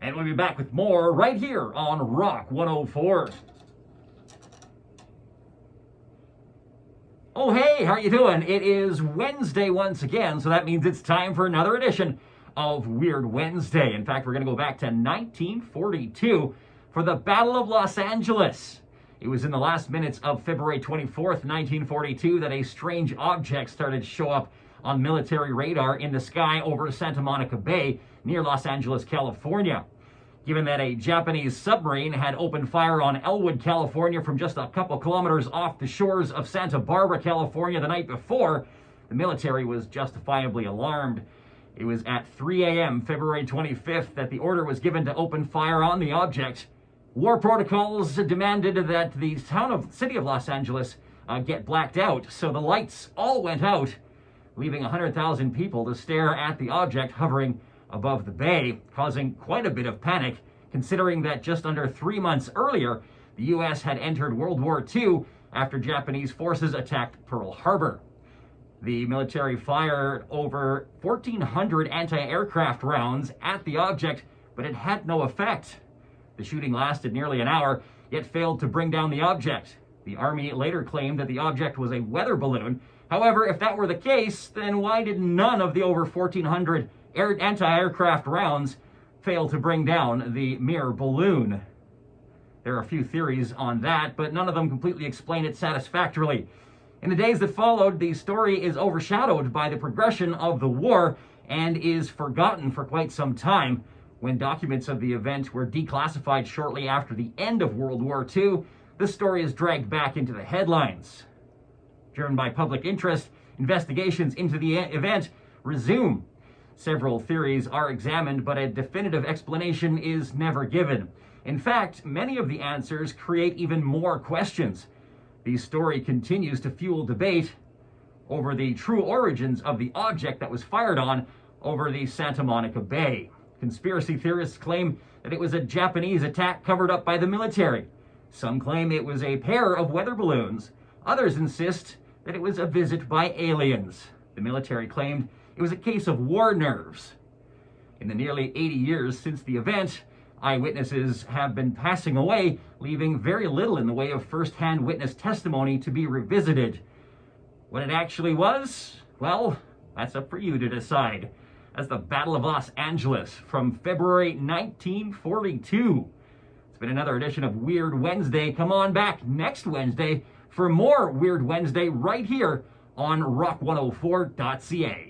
And we'll be back with more right here on Rock 104. Oh, hey, how are you doing? It is Wednesday once again, so that means it's time for another edition of Weird Wednesday. In fact, we're going to go back to 1942 for the Battle of Los Angeles. It was in the last minutes of February 24th, 1942, that a strange object started to show up on military radar in the sky over Santa Monica Bay near Los Angeles, California. Given that a Japanese submarine had opened fire on Elwood, California from just a couple kilometers off the shores of Santa Barbara, California the night before, the military was justifiably alarmed. It was at 3 a.m. February 25th that the order was given to open fire on the object. War protocols demanded that the city of Los Angeles get blacked out, so the lights all went out, leaving 100,000 people to stare at the object hovering above the bay, causing quite a bit of panic, considering that just under 3 months earlier, the U.S. had entered World War II after Japanese forces attacked Pearl Harbor. The military fired over 1,400 anti-aircraft rounds at the object, but it had no effect. The shooting lasted nearly an hour, yet failed to bring down the object. The Army later claimed that the object was a weather balloon. However, if that were the case, then why did none of the over 1,400 anti-aircraft rounds fail to bring down the mere balloon? There are a few theories on that, but none of them completely explain it satisfactorily. In the days that followed, the story is overshadowed by the progression of the war and is forgotten for quite some time. When documents of the event were declassified shortly after the end of World War II, the story is dragged back into the headlines. Driven by public interest, investigations into the event resume. Several theories are examined, but a definitive explanation is never given. In fact, many of the answers create even more questions. The story continues to fuel debate over the true origins of the object that was fired on over the Santa Monica Bay. Conspiracy theorists claim that it was a Japanese attack covered up by the military. Some claim it was a pair of weather balloons. Others insist that it was a visit by aliens. The military claimed it was a case of war nerves. In the nearly 80 years since the event, eyewitnesses have been passing away, leaving very little in the way of first-hand witness testimony to be revisited. What it actually was? Well, that's up for you to decide. That's the Battle of Los Angeles from February 1942. It's been another edition of Weird Wednesday. Come on back next Wednesday for more Weird Wednesday right here on rock104.ca.